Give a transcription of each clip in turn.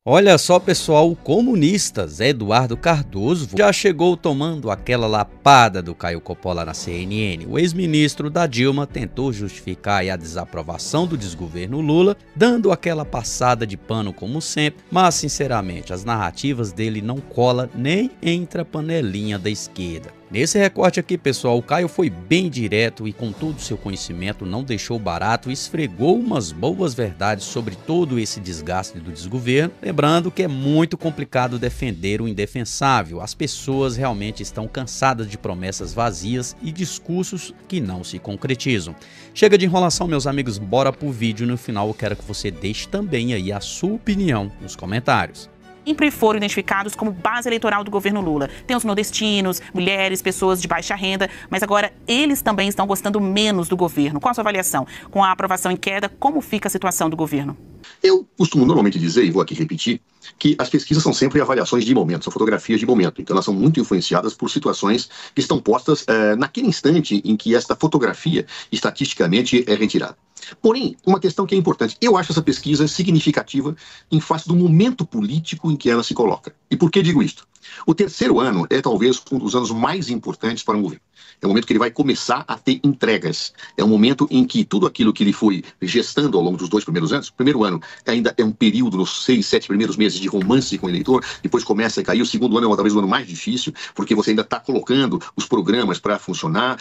Olha só, pessoal, o comunista Zé Eduardo Cardoso já chegou tomando aquela lapada do Caio Coppola na CNN. O ex-ministro da Dilma tentou justificar aí a desaprovação do desgoverno Lula, dando aquela passada de pano como sempre, mas sinceramente as narrativas dele não colam nem entre a panelinha da esquerda. Nesse recorte aqui, pessoal, o Caio foi bem direto e com todo o seu conhecimento não deixou barato e esfregou umas boas verdades sobre todo esse desgaste do desgoverno, lembrando que é muito complicado defender o indefensável. As pessoas realmente estão cansadas de promessas vazias e discursos que não se concretizam. Chega de enrolação, meus amigos, bora pro vídeo. No final eu quero que você deixe também aí a sua opinião nos comentários. Sempre foram identificados como base eleitoral do governo Lula. Tem os nordestinos, mulheres, pessoas de baixa renda, mas agora eles também estão gostando menos do governo. Qual a sua avaliação? Com a aprovação em queda, como fica a situação do governo? Eu costumo normalmente dizer, e vou aqui repetir, que as pesquisas são sempre avaliações de momento, são fotografias de momento. Então elas são muito influenciadas por situações que estão postas naquele instante em que esta fotografia estatisticamente é retirada. Porém, uma questão que é importante, eu acho essa pesquisa significativa em face do momento político em que ela se coloca. E por que digo isto? O terceiro ano é talvez um dos anos mais importantes para um governo. É o momento que ele vai começar a ter entregas. É um momento em que tudo aquilo que ele foi gestando ao longo dos 2 primeiros anos, o primeiro ano ainda é um período nos 6, 7 primeiros meses de romance com o eleitor, depois começa a cair, o segundo ano é talvez o ano mais difícil, porque você ainda está colocando os programas para funcionar,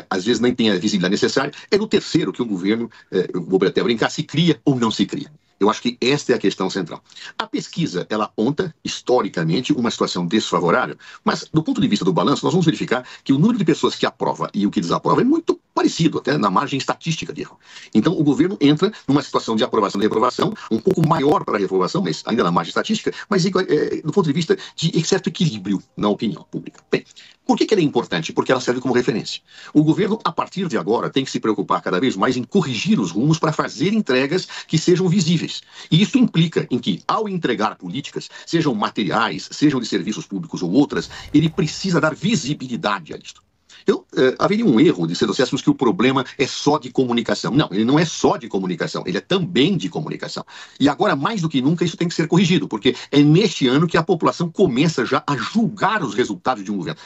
às vezes nem tem a visibilidade necessária. É no terceiro que um governo, eu vou até brincar, se cria ou não se cria. Eu acho que esta é a questão central. A pesquisa, ela aponta, historicamente, uma situação desfavorável, mas do ponto de vista do balanço, nós vamos verificar que o número de pessoas que aprova e o que desaprova é muito parecido, até na margem estatística de erro. Então, o governo entra numa situação de aprovação e reprovação, um pouco maior para a reprovação, mas ainda na margem estatística, mas do ponto de vista de certo equilíbrio na opinião pública. Bem, por que ela é importante? Porque ela serve como referência. O governo, a partir de agora, tem que se preocupar cada vez mais em corrigir os rumos para fazer entregas que sejam visíveis. E isso implica em que, ao entregar políticas, sejam materiais, sejam de serviços públicos ou outras, ele precisa dar visibilidade a isto. Então, haveria um erro de se disséssemos que o problema é só de comunicação. Não, ele não é só de comunicação, ele é também de comunicação. E agora, mais do que nunca, isso tem que ser corrigido, porque é neste ano que a população começa já a julgar os resultados de um governo.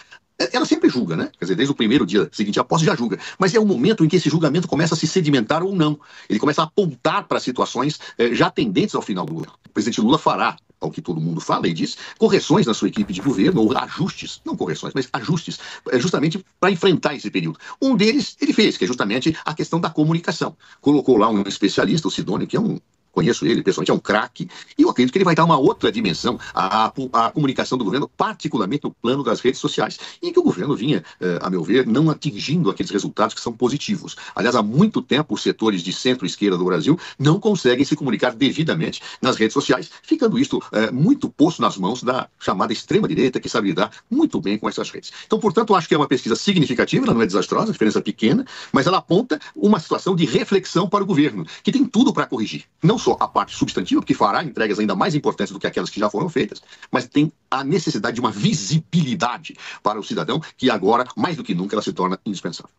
Ela sempre julga, né? Quer dizer, desde o primeiro dia seguinte à posse já julga. Mas é o momento em que esse julgamento começa a se sedimentar ou não. Ele começa a apontar para situações já tendentes ao final do governo. O presidente Lula fará, ao que todo mundo fala e diz, correções na sua equipe de governo, ou ajustes, não correções, mas ajustes, justamente para enfrentar esse período. Um deles ele fez, que é justamente a questão da comunicação. Colocou lá um especialista, o Sidônio, que conheço ele pessoalmente, é um craque, e eu acredito que ele vai dar uma outra dimensão à comunicação do governo, particularmente no plano das redes sociais, em que o governo vinha, a meu ver, não atingindo aqueles resultados que são positivos. Aliás, há muito tempo os setores de centro-esquerda do Brasil não conseguem se comunicar devidamente nas redes sociais, ficando isto muito posto nas mãos da chamada extrema-direita, que sabe lidar muito bem com essas redes. Então, portanto, acho que é uma pesquisa significativa, ela não é desastrosa, a diferença é pequena, mas ela aponta uma situação de reflexão para o governo, que tem tudo para corrigir. Não só a parte substantiva, que fará entregas ainda mais importantes do que aquelas que já foram feitas, mas tem a necessidade de uma visibilidade para o cidadão, que agora, mais do que nunca, ela se torna indispensável.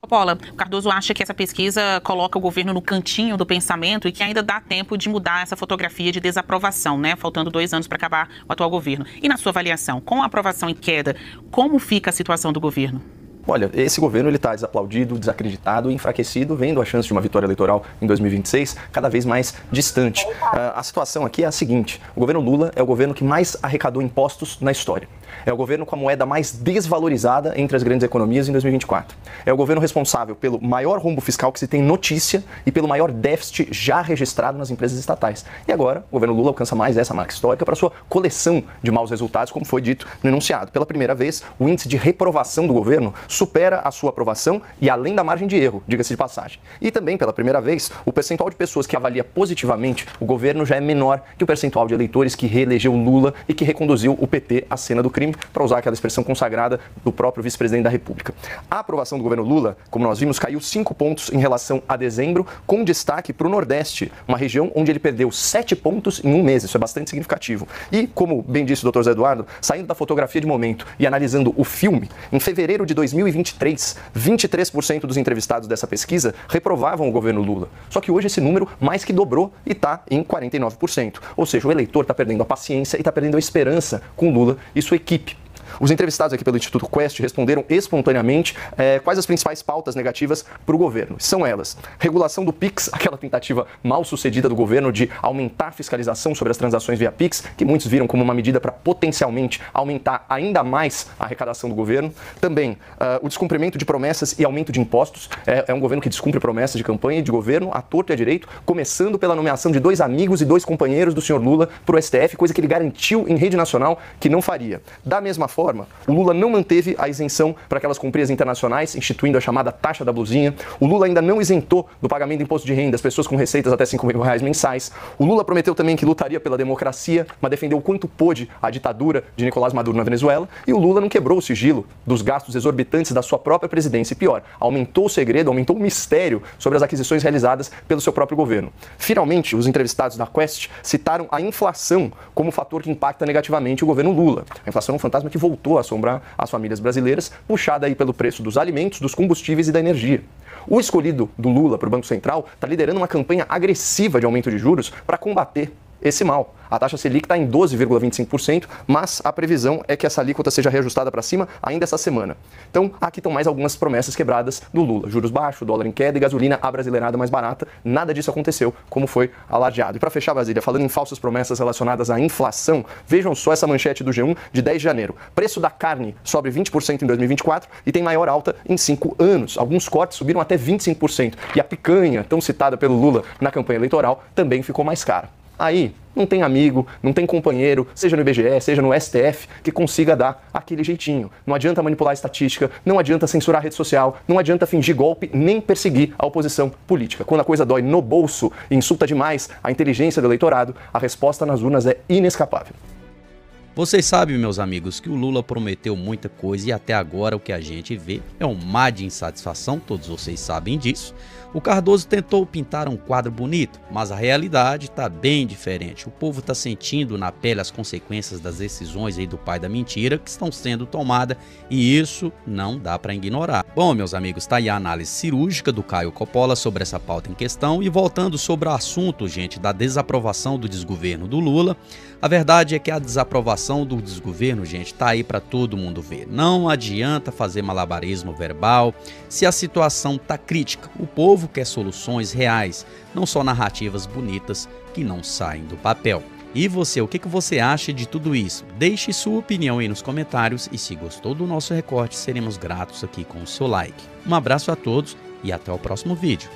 Paula, o Cardoso acha que essa pesquisa coloca o governo no cantinho do pensamento e que ainda dá tempo de mudar essa fotografia de desaprovação, né? Faltando 2 anos para acabar o atual governo. E na sua avaliação, com a aprovação em queda, como fica a situação do governo? Olha, esse governo ele está desaplaudido, desacreditado e enfraquecido, vendo a chance de uma vitória eleitoral em 2026 cada vez mais distante. A situação aqui é a seguinte: o governo Lula é o governo que mais arrecadou impostos na história. É o governo com a moeda mais desvalorizada entre as grandes economias em 2024. É o governo responsável pelo maior rombo fiscal que se tem notícia e pelo maior déficit já registrado nas empresas estatais. E agora, o governo Lula alcança mais essa marca histórica para sua coleção de maus resultados, como foi dito no enunciado. Pela primeira vez, o índice de reprovação do governo supera a sua aprovação e além da margem de erro, diga-se de passagem. E também, pela primeira vez, o percentual de pessoas que avalia positivamente o governo já é menor que o percentual de eleitores que reelegeu Lula e que reconduziu o PT à cena do crime. crime, para usar aquela expressão consagrada do próprio vice-presidente da República. A aprovação do governo Lula, como nós vimos, caiu 5 pontos em relação a dezembro, com destaque para o Nordeste, uma região onde ele perdeu 7 pontos em um mês. Isso é bastante significativo. E, como bem disse o Dr. Zé Eduardo, saindo da fotografia de momento e analisando o filme, em fevereiro de 2023, 23% dos entrevistados dessa pesquisa reprovavam o governo Lula. Só que hoje esse número mais que dobrou e está em 49%. Ou seja, o eleitor está perdendo a paciência e está perdendo a esperança com Lula e sua equipe. Os entrevistados aqui pelo Instituto Quest responderam espontaneamente quais as principais pautas negativas para o governo. São elas: regulação do Pix, aquela tentativa mal sucedida do governo de aumentar a fiscalização sobre as transações via Pix, que muitos viram como uma medida para potencialmente aumentar ainda mais a arrecadação do governo. Também o descumprimento de promessas e aumento de impostos. É um governo que descumpre promessas de campanha e de governo à torto e à direito, começando pela nomeação de 2 amigos e 2 companheiros do senhor Lula para o STF, coisa que ele garantiu em rede nacional que não faria. Da mesma forma, o Lula não manteve a isenção para aquelas companhias internacionais, instituindo a chamada taxa da blusinha. O Lula ainda não isentou do pagamento de imposto de renda as pessoas com receitas até R$5 mil mensais. O Lula prometeu também que lutaria pela democracia, mas defendeu o quanto pôde a ditadura de Nicolás Maduro na Venezuela. E o Lula não quebrou o sigilo dos gastos exorbitantes da sua própria presidência. E pior, aumentou o segredo, aumentou o mistério sobre as aquisições realizadas pelo seu próprio governo. Finalmente, os entrevistados da Quest citaram a inflação como fator que impacta negativamente o governo Lula. A inflação é um fantasma que voltou a assombrar as famílias brasileiras, puxada aí pelo preço dos alimentos, dos combustíveis e da energia. O escolhido do Lula para o Banco Central está liderando uma campanha agressiva de aumento de juros para combater esse mal. A taxa Selic está em 12,25%, mas a previsão é que essa alíquota seja reajustada para cima ainda essa semana. Então, aqui estão mais algumas promessas quebradas do Lula. Juros baixos, dólar em queda e gasolina abrasileirada mais barata. Nada disso aconteceu, como foi alardeado. E para fechar, Brasília, falando em falsas promessas relacionadas à inflação, vejam só essa manchete do G1 de 10 de janeiro. Preço da carne sobe 20% em 2024 e tem maior alta em 5 anos. Alguns cortes subiram até 25%. E a picanha, tão citada pelo Lula na campanha eleitoral, também ficou mais cara. Aí, não tem amigo, não tem companheiro, seja no IBGE, seja no STF, que consiga dar aquele jeitinho. Não adianta manipular a estatística, não adianta censurar a rede social, não adianta fingir golpe, nem perseguir a oposição política. Quando a coisa dói no bolso e insulta demais a inteligência do eleitorado, a resposta nas urnas é inescapável. Vocês sabem, meus amigos, que o Lula prometeu muita coisa e até agora o que a gente vê é um mar de insatisfação, todos vocês sabem disso. O Cardoso tentou pintar um quadro bonito, mas a realidade está bem diferente. O povo está sentindo na pele as consequências das decisões aí do pai da mentira que estão sendo tomadas e isso não dá para ignorar. Bom, meus amigos, está aí a análise cirúrgica do Caio Coppola sobre essa pauta em questão e voltando sobre o assunto, gente, da desaprovação do desgoverno do Lula. A verdade é que a desaprovação do desgoverno, gente, tá aí para todo mundo ver. Não adianta fazer malabarismo verbal se a situação tá crítica. O povo quer soluções reais, não só narrativas bonitas que não saem do papel. E você, o que você acha de tudo isso? Deixe sua opinião aí nos comentários e se gostou do nosso recorte, seremos gratos aqui com o seu like. Um abraço a todos e até o próximo vídeo.